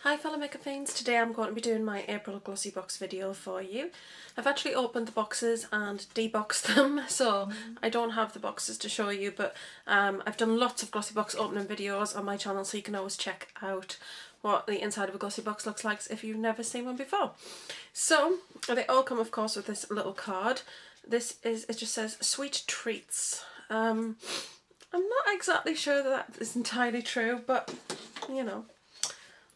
Hi fellow makeup fiends, today I'm going to be doing my April glossy box video for you. I've actually opened the boxes and deboxed them, so I don't have the boxes to show you, but I've done lots of glossy box opening videos on my channel, so you can always check out what the inside of a glossy box looks like if you've never seen one before. So they all come of course with this little card. It just says sweet treats. I'm not exactly sure that is entirely true, but you know,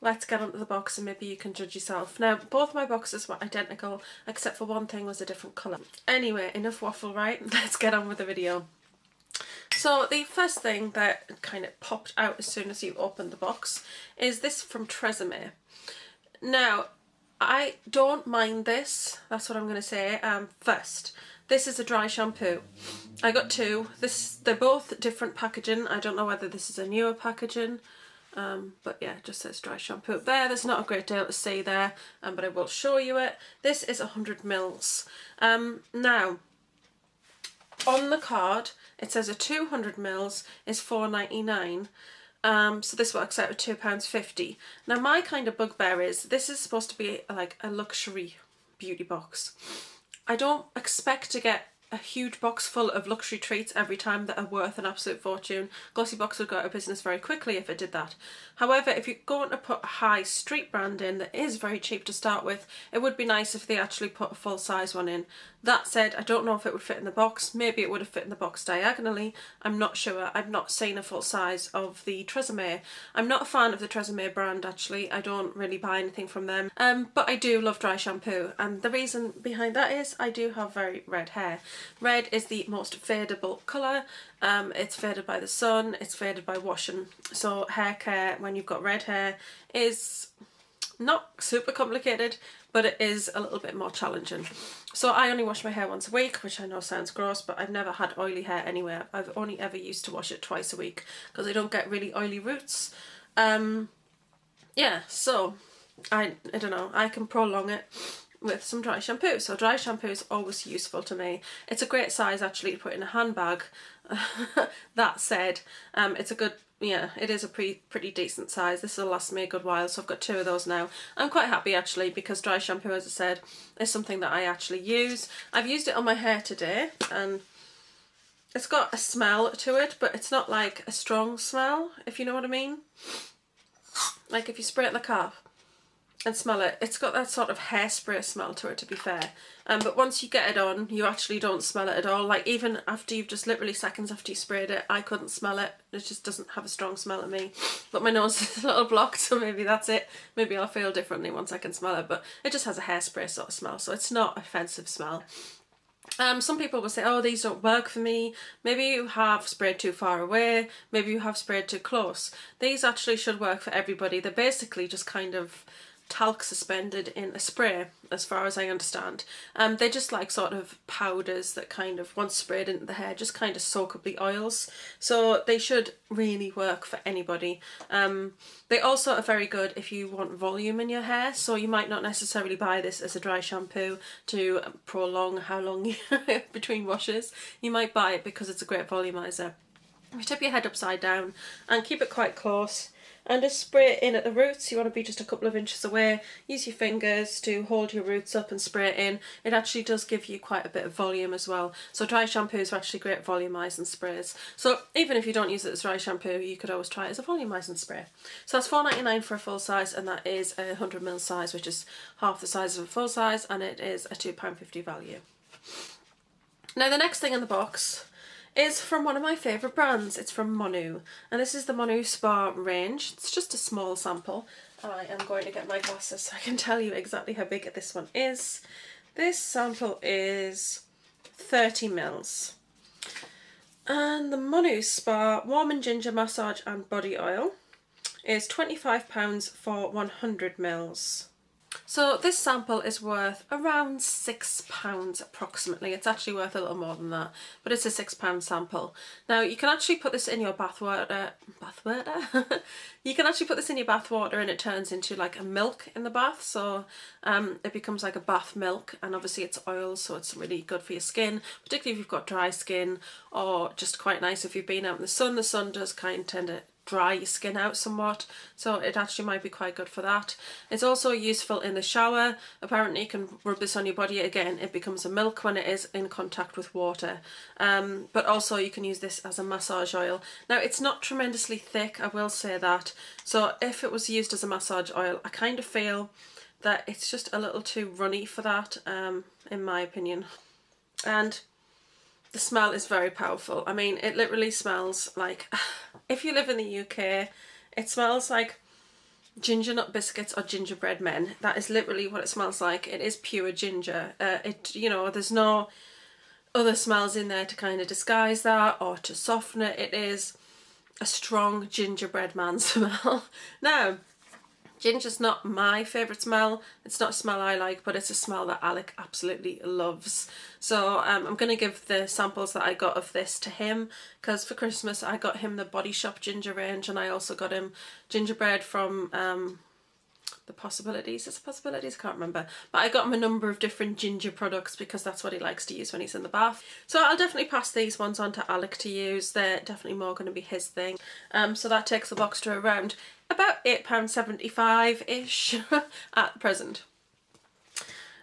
let's get onto the box and maybe you can judge yourself. Now, both my boxes were identical, except for one thing was a different colour. Anyway, enough waffle, right? Let's get on with the video. So the first thing that kind of popped out as soon as you opened the box is this from Tresemme. Now, I don't mind this, that's what I'm going to say. First, this is a dry shampoo. I got two. They're both different packaging. I don't know whether this is a newer packaging. But yeah, it just says dry shampoo up there. There's not a great deal to see there, but I will show you it. This is 100 mils. Now, on the card, it says a 200 mils is £4.99. So this works out at £2.50. Now, my kind of bugbear is this is supposed to be like a luxury beauty box. I don't expect to get a huge box full of luxury treats every time that are worth an absolute fortune. Glossybox would go out of business very quickly if it did that. However, if you're going to put a high street brand in that is very cheap to start with, it would be nice if they actually put a full size one in. That said, I don't know if it would fit in the box. Maybe it would have fit in the box diagonally. I'm not sure. I've not seen a full size of the Tresemme. I'm not a fan of the Tresemme brand actually. I don't really buy anything from them. But I do love dry shampoo, and the reason behind that is I do have very red hair. Red is the most fadeable colour. It's faded by the sun, it's faded by washing. So hair care when you've got red hair is not super complicated, but it is a little bit more challenging. So I only wash my hair once a week, which I know sounds gross, but I've never had oily hair anywhere. I've only ever used to wash it twice a week because I don't get really oily roots. Yeah, so I don't know, I can prolong it with some dry shampoo. So dry shampoo is always useful to me. It's a great size actually to put in a handbag. That said, it's a good, yeah, it is a pretty decent size. This will last me a good while, so I've got two of those now. I'm quite happy actually because dry shampoo, as I said, is something that I actually use. I've used it on my hair today and it's got a smell to it, but it's not like a strong smell, if you know what I mean. Like if you spray it in the calf and smell it, it's got that sort of hairspray smell to it, to be fair. But once you get it on, you actually don't smell it at all. Like even after you've just literally seconds after you sprayed it, I couldn't smell it. It just doesn't have a strong smell to me. But my nose is a little blocked, so maybe that's it. Maybe I'll feel differently once I can smell it, but it just has a hairspray sort of smell, so it's not offensive smell. Some people will say, oh, these don't work for me. Maybe you have sprayed too far away. Maybe you have sprayed too close. These actually should work for everybody. They're basically just kind of talc suspended in a spray, as far as I understand. They're just like sort of powders that kind of, once sprayed into the hair, just kind of soak up the oils. So they should really work for anybody. They also are very good if you want volume in your hair, so you might not necessarily buy this as a dry shampoo to prolong how long you between washes. You might buy it because it's a great volumizer. You tip your head upside down and keep it quite close and just spray it in at the roots. You want to be just a couple of inches away. Use your fingers to hold your roots up and spray it in. It actually does give you quite a bit of volume as well. So dry shampoos are actually great volumizing sprays. So even if you don't use it as dry shampoo, you could always try it as a volumizing spray. So that's £4.99 for a full size, and that is a 100 ml size, which is half the size of a full size, and it is a £2.50 value. Now the next thing in the box is from one of my favourite brands. It's from Monroe, and this is the Monroe Spa range. It's just a small sample. I am going to get my glasses so I can tell you exactly how big this one is. This sample is 30 mils. And the Monroe Spa Warm and Ginger Massage and Body Oil is £25 for 100 mils. So this sample is worth around £6 approximately. It's actually worth a little more than that, but it's a £6 sample. Now you can actually put this in your bathwater. You can actually put this in your bathwater and it turns into like a milk in the bath, so it becomes like a bath milk, and obviously it's oil, so it's really good for your skin, particularly if you've got dry skin, or just quite nice if you've been out in the sun. The sun does kind of tend to dry your skin out somewhat, so it actually might be quite good for that. It's also useful in the shower. Apparently you can rub this on your body. Again, it becomes a milk when it is in contact with water, but also you can use this as a massage oil. Now it's not tremendously thick, I will say that, so if it was used as a massage oil, I kind of feel that it's just a little too runny for that, in my opinion. And the smell is very powerful. I mean, it literally smells like, if you live in the UK, it smells like ginger nut biscuits or gingerbread men. That is literally what it smells like. It is pure ginger. You know, there's no other smells in there to kind of disguise that or to soften it. It is a strong gingerbread man smell. Now, ginger's not my favourite smell. It's not a smell I like, but it's a smell that Alec absolutely loves. So I'm going to give the samples that I got of this to him, because for Christmas I got him the Body Shop ginger range, and I also got him gingerbread from the Possibilities. Is it Possibilities? I can't remember. But I got him a number of different ginger products because that's what he likes to use when he's in the bath. So I'll definitely pass these ones on to Alec to use. They're definitely more going to be his thing. So that takes the box to around about £8.75-ish at present.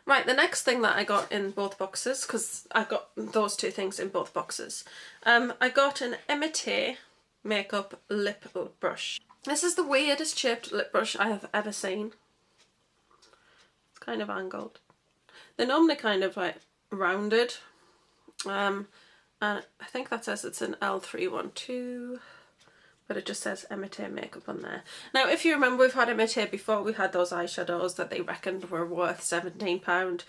Right, the next thing that I got in both boxes, because I got those two things in both boxes, I got an Ciate makeup lip brush. This is the weirdest shaped lip brush I have ever seen. It's kind of angled. They're normally kind of like rounded. And I think that says it's an L312, but it just says Ciate makeup on there. Now, if you remember, we've had Ciate before. We had those eyeshadows that they reckoned were worth £17.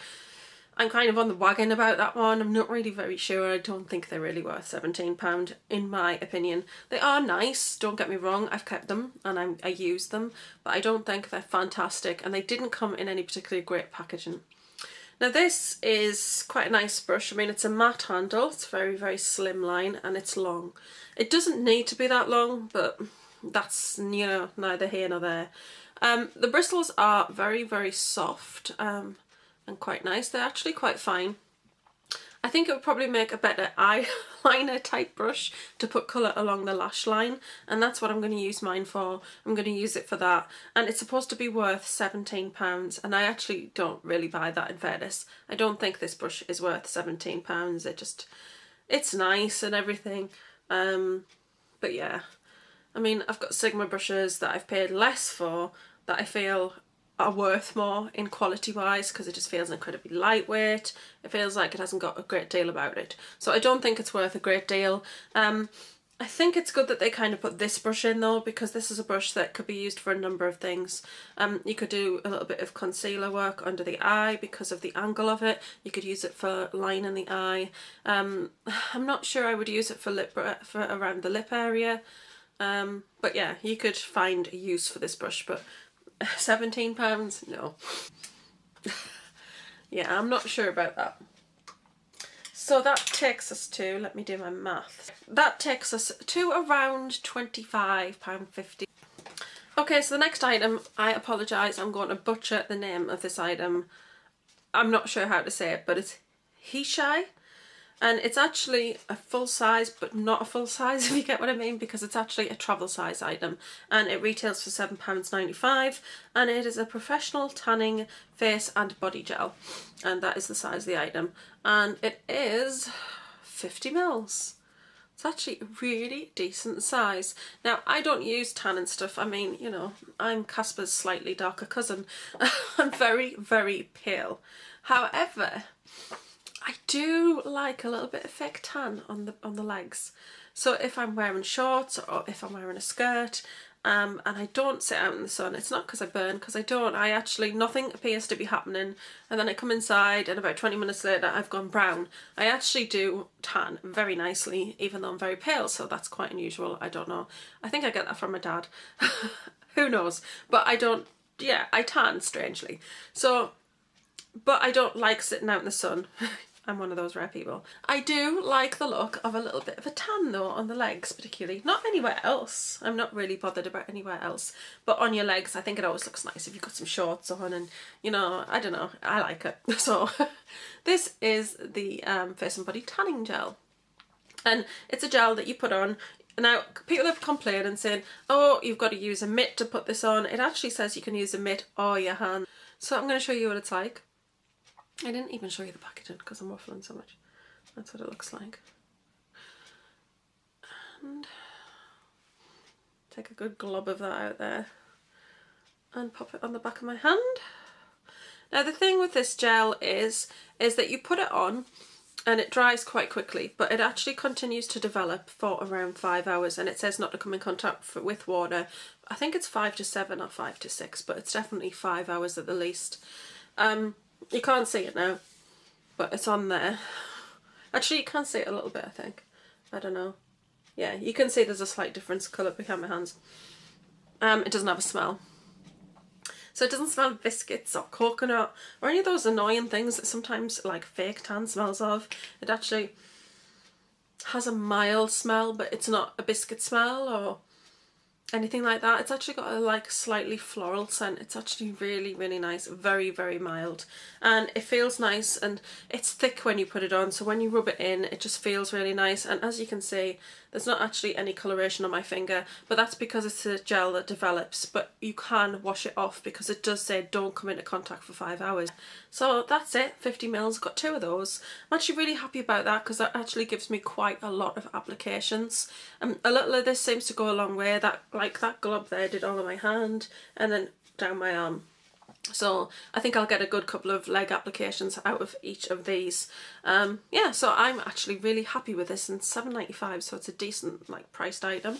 I'm kind of on the wagon about that one. I'm not really very sure. I don't think they're really worth £17 in my opinion. They are nice, don't get me wrong. I've kept them and I use them, but I don't think they're fantastic, and they didn't come in any particularly great packaging. Now this is quite a nice brush. I mean, it's a matte handle. It's very, very slimline and it's long. It doesn't need to be that long, but that's, you know, neither here nor there. The bristles are very, very soft. And quite nice. They're actually quite fine. I think it would probably make a better eyeliner type brush to put colour along the lash line, and that's what I'm going to use mine for. I'm going to use it for that, and it's supposed to be worth £17, and I actually don't really buy that in fairness. I don't think this brush is worth £17. It's nice and everything, but yeah, I mean, I've got Sigma brushes that I've paid less for that I feel are worth more in quality wise, because it just feels incredibly lightweight. It feels like it hasn't got a great deal about it, so I don't think it's worth a great deal. I think it's good that they kind of put this brush in though, because this is a brush that could be used for a number of things. You could do a little bit of concealer work under the eye because of the angle of it. You could use it for lining the eye. I'm not sure I would use it for for around the lip area, but yeah, you could find a use for this brush, but £17? No. Yeah, I'm not sure about that. So that takes us to, let me do my math. That takes us to around £25.50. Okay, so the next item, I apologise, I'm going to butcher the name of this item. I'm not sure how to say it, but it's Decay. And it's actually a full size, but not a full size, if you get what I mean, because it's actually a travel size item, and it retails for £7.95, and it is a professional tanning face and body gel, and that is the size of the item, and it is 50ml. It's actually a really decent size. Now, I don't use tanning stuff. I mean, you know, I'm Casper's slightly darker cousin. I'm very, very pale. However, I do like a little bit of fake tan on the legs. So if I'm wearing shorts or if I'm wearing a skirt, and I don't sit out in the sun, it's not because I burn, because I don't. I actually, nothing appears to be happening, and then I come inside and about 20 minutes later I've gone brown. I actually do tan very nicely, even though I'm very pale, so that's quite unusual. I don't know. I think I get that from my dad. Who knows? But I don't, yeah, I tan strangely. So, but I don't like sitting out in the sun. I'm one of those rare people. I do like the look of a little bit of a tan though on the legs particularly. Not anywhere else. I'm not really bothered about anywhere else. But on your legs, I think it always looks nice if you've got some shorts on, and, you know, I don't know. I like it. So this is the Face and Body Tanning Gel. And it's a gel that you put on. Now, people have complained and saying, oh, you've got to use a mitt to put this on. It actually says you can use a mitt or your hand. So I'm going to show you what it's like. I didn't even show you the packaging because I'm waffling so much. That's what it looks like. And take a good glob of that out there and pop it on the back of my hand. Now the thing with this gel is that you put it on and it dries quite quickly, but it actually continues to develop for around 5 hours, and it says not to come in contact with water. I think it's 5 to 7 or 5 to 6, but it's definitely 5 hours at the least. You can't see it now, but it's on there. Actually, you can see it a little bit, I think. I don't know. Yeah, you can see there's a slight difference colour behind my hands. It doesn't have a smell. So it doesn't smell of biscuits or coconut or any of those annoying things that sometimes like fake tan smells of. It actually has a mild smell, but it's not a biscuit smell or anything like that. It's actually got a like slightly floral scent. It's actually really, really nice. Very, very mild. And it feels nice, and it's thick when you put it on. So when you rub it in, it just feels really nice. And as you can see, there's not actually any coloration on my finger, but that's because it's a gel that develops, but you can wash it off because it does say don't come into contact for 5 hours. So that's it, 50 mils, got 2 of those. I'm actually really happy about that because that actually gives me quite a lot of applications. A little of this seems to go a long way. That glob there did all on my hand and then down my arm. So I think I'll get a good couple of leg applications out of each of these. Yeah, so I'm actually really happy with this, and $7.95, so it's a decent like priced item.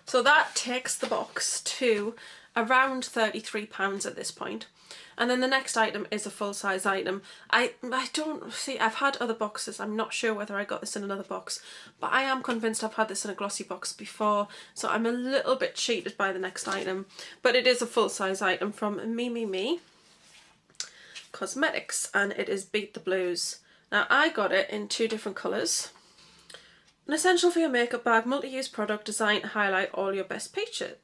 So that takes the box to around £33 at this point. And then the next item is a full-size item. I don't see, I've had other boxes. I'm not sure whether I got this in another box, but I am convinced I've had this in a glossy box before, so I'm a little bit cheated by the next item. But it is a full-size item from Me Cosmetics, and it is Beat the Blues. Now I got it in 2 different colours. An essential for your makeup bag, multi-use product designed to highlight all your best features.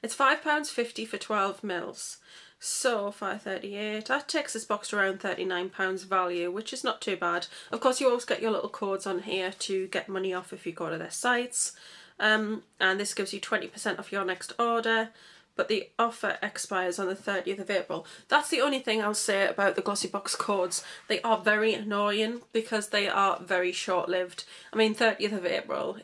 It's £5.50 for 12 mils. So $5.38. That takes this box to around £39 value, which is not too bad. Of course, you always get your little codes on here to get money off if you go to their sites. And this gives you 20% off your next order. But the offer expires on the 30th of April. That's the only thing I'll say about the Glossybox codes. They are very annoying because they are very short-lived. I mean, 30th of April,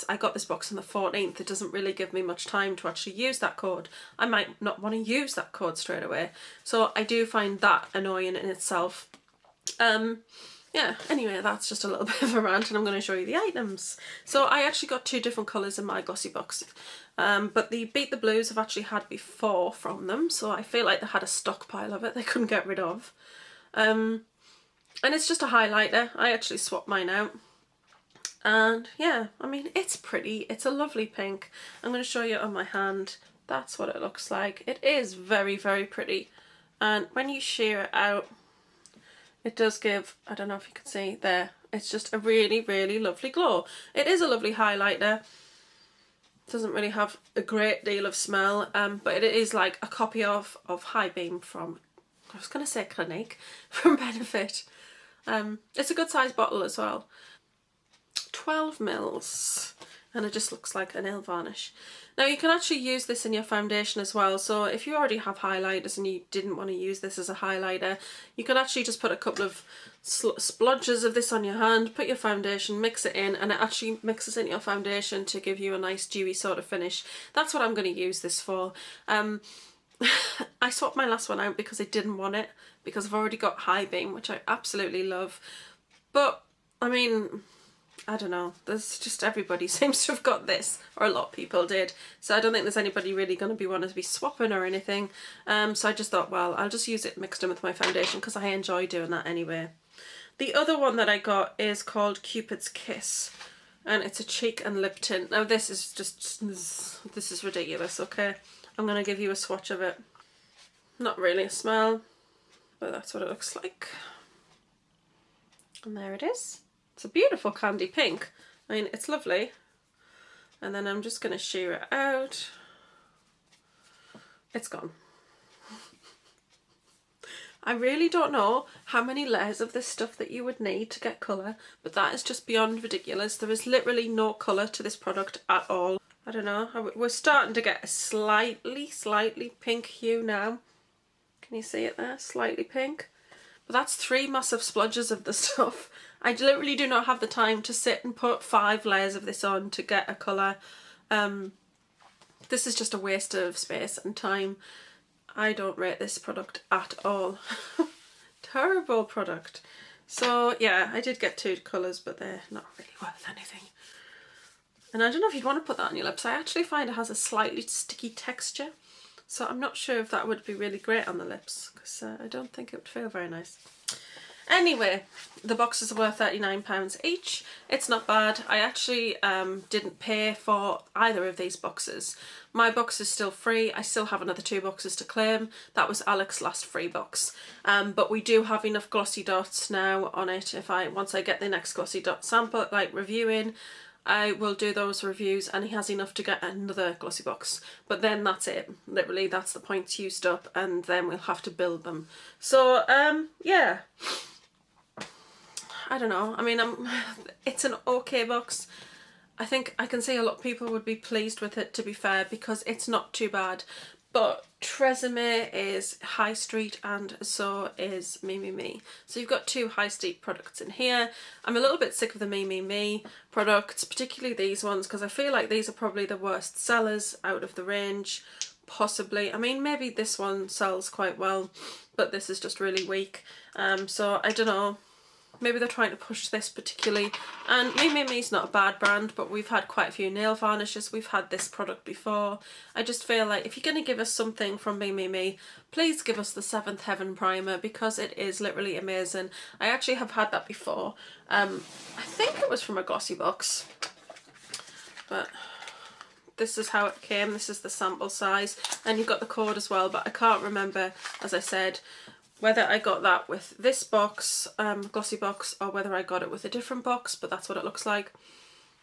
I got this box on the 14th. It doesn't really give me much time to actually use that code. I might not want to use that code straight away. So I do find that annoying in itself. Yeah, anyway, that's just a little bit of a rant, and I'm going to show you the items. So I actually got 2 different colours in my Glossybox. But the Beat the Blues I've actually had before from them, so I feel like they had a stockpile of it they couldn't get rid of. And it's just a highlighter. I actually swapped mine out. And yeah, I mean, it's pretty. It's a lovely pink. I'm going to show you on my hand. That's what it looks like. It is very, very pretty. And when you shear it out, it does give, I don't know if you can see there, it's just a really, really lovely glow. It is a lovely highlighter. It doesn't really have a great deal of smell, but it is like a copy of High Beam from, I was going to say Clinique, from Benefit. It's a good size bottle as well. 12 mils, and it just looks like a nail varnish. Now you can actually use this in your foundation as well, so if you already have highlighters and you didn't want to use this as a highlighter, you can actually just put a couple of splodges of this on your hand, put your foundation, mix it in, and it actually mixes in your foundation to give you a nice dewy sort of finish. That's what I'm going to use this for. I swapped my last one out because I didn't want it, because I've already got High Beam, which I absolutely love. But, I mean, I don't know, there's just, everybody seems to have got this, or a lot of people did, so I don't think there's anybody really going to be wanting to be swapping or anything. So I just thought, well, I'll just use it mixed in with my foundation because I enjoy doing that anyway. The other one that I got is called Cupid's Kiss, and it's a cheek and lip tint. Now this is just, this is ridiculous, okay? I'm going to give you a swatch of it. Not really a smell, but that's what it looks like. And there it is. It's a beautiful candy pink. I mean, it's lovely. And then I'm just going to shear it out. It's gone. I really don't know how many layers of this stuff that you would need to get colour, but that is just beyond ridiculous. There is literally no colour to this product at all. I don't know, we're starting to get a slightly pink hue now. Can you see it there? Slightly pink. But that's 3 massive splodges of the stuff. I literally do not have the time to sit and put 5 layers of this on to get a colour. This is just a waste of space and time. I don't rate this product at all. Terrible product. So yeah, I did get 2 colours, but they're not really worth anything. And I don't know if you'd want to put that on your lips. I actually find it has a slightly sticky texture. So I'm not sure if that would be really great on the lips, because I don't think it would feel very nice. Anyway, the boxes were £39 each. It's not bad. I actually didn't pay for either of these boxes. My box is still free. I still have another 2 boxes to claim. That was Alex's last free box. But we do have enough glossy dots now on it. Once I get the next glossy dot sample, like review in, I will do those reviews, and he has enough to get another glossy box. But then that's it. Literally, that's the points used up, and then we'll have to build them. So, yeah. I don't know. I mean, it's an okay box. I think I can see a lot of people would be pleased with it, to be fair, because it's not too bad. But Tresemme is high street, and so is Me. So you've got 2 high street products in here. I'm a little bit sick of the Me products, particularly these ones, because I feel like these are probably the worst sellers out of the range, possibly. I mean, maybe this one sells quite well, but this is just really weak. So I don't know. Maybe they're trying to push this particularly. And Me's not a bad brand, but we've had quite a few nail varnishes. We've had this product before. I just feel like if you're going to give us something from Me, please give us the 7th Heaven primer, because it is literally amazing. I actually have had that before. I think it was from a Glossybox, but this is how it came. This is the sample size, and you've got the code as well, but I can't remember, as I said, whether I got that with this box, glossy box, or whether I got it with a different box, but that's what it looks like.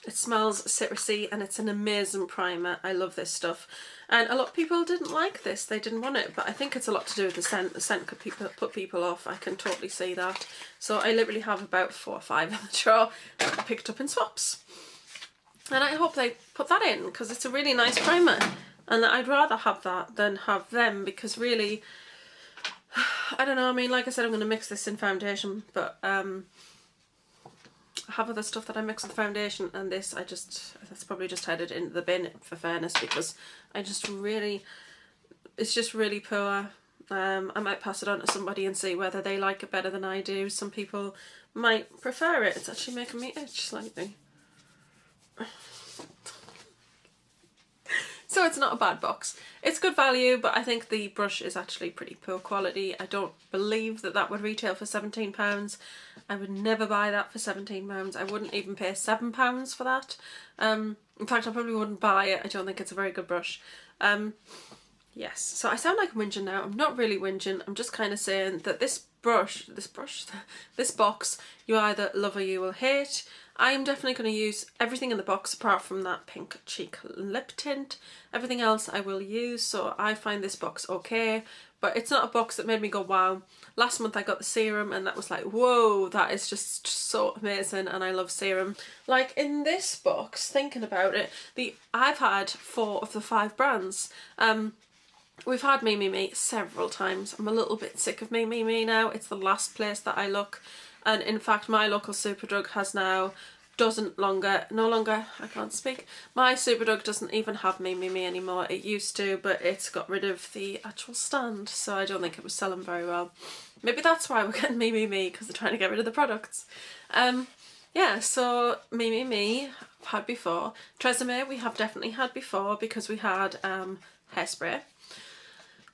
It smells citrusy, and it's an amazing primer. I love this stuff. And a lot of people didn't like this. They didn't want it, but I think it's a lot to do with the scent. The scent could put people off. I can totally see that. So I literally have about 4 or 5 in the drawer that I picked up in swaps. And I hope they put that in, because it's a really nice primer. And I'd rather have that than have them, because really, I don't know, I mean, like I said, I'm going to mix this in foundation, but I have other stuff that I mix with foundation, and this, that's probably just headed into the bin, for fairness, because it's just really poor. I might pass it on to somebody and see whether they like it better than I do. Some people might prefer it. It's actually making me itch slightly. So it's not a bad box. It's good value, but I think the brush is actually pretty poor quality. I don't believe that would retail for £17. I would never buy that for £17. I wouldn't even pay £7 for that. In fact, I probably wouldn't buy it. I don't think it's a very good brush. Yes, so I sound like I'm whinging now. I'm not really whinging. I'm just kind of saying that this box, you either love or you will hate. I am definitely going to use everything in the box apart from that pink cheek lip tint. Everything else I will use, so I find this box okay, but it's not a box that made me go wow. Last month I got the serum, and that was like, whoa, that is just so amazing, and I love serum. Like in this box, thinking about it, I've had 4 of the 5 brands. We've had Me several times. I'm a little bit sick of Me now. It's the last place that I look. And in fact, my local Superdrug has now I can't speak. My Superdrug doesn't even have Me anymore. It used to, but it's got rid of the actual stand, so I don't think it was selling very well. Maybe that's why we're getting Me, because they're trying to get rid of the products. Yeah, so Me, I've had before. Tresemme we have definitely had before, because we had hairspray.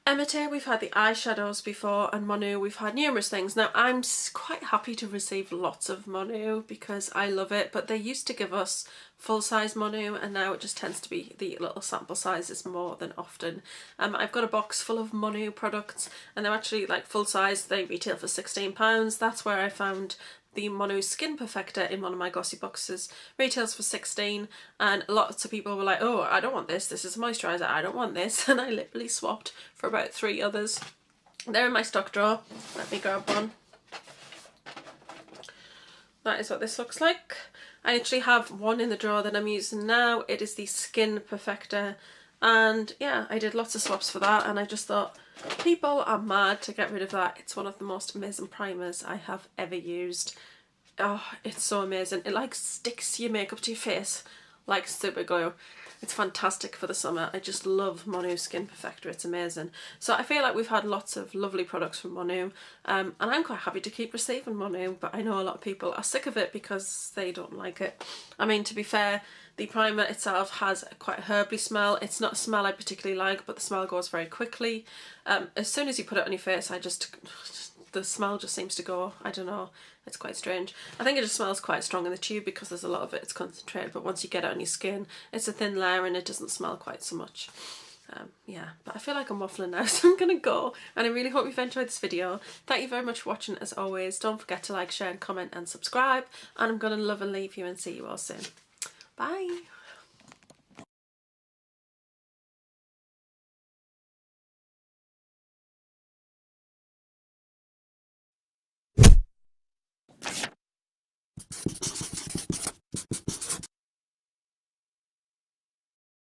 Ciate, we've had the eyeshadows before, and Monroe, we've had numerous things. Now, I'm quite happy to receive lots of Monroe because I love it, but they used to give us full-size Monroe, and now it just tends to be the little sample sizes more than often. I've got a box full of Monroe products, and they're actually like full-size. They retail for £16. That's where I found the Monroe Skin Perfector in one of my glossy boxes. Retails for £16, and lots of people were like, oh, I don't want this, this is a moisturiser, I don't want this, and I literally swapped for about 3 others. They're in my stock drawer. Let me grab one. That is what this looks like. I actually have one in the drawer that I'm using now. It is the Skin Perfector, and yeah, I did lots of swaps for that, and I just thought people are mad to get rid of that. It's one of the most amazing primers I have ever used. Oh, it's so amazing. It like sticks your makeup to your face like super glue. It's fantastic for the summer. I just love Monroe Skin Perfector. It's amazing. So I feel like we've had lots of lovely products from Monroe, and I'm quite happy to keep receiving Monroe, but I know a lot of people are sick of it because they don't like it. I mean, to be fair, the primer itself has quite a herbly smell. It's not a smell I particularly like, but the smell goes very quickly. As soon as you put it on your face, the smell just seems to go. I don't know, it's quite strange. I think it just smells quite strong in the tube because there's a lot of it, it's concentrated, but once you get it on your skin, it's a thin layer and it doesn't smell quite so much. Yeah, but I feel like I'm waffling now, so I'm gonna go, and I really hope you've enjoyed this video. Thank you very much for watching. As always, don't forget to like, share and comment and subscribe, and I'm gonna love and leave you and see you all soon. Bye.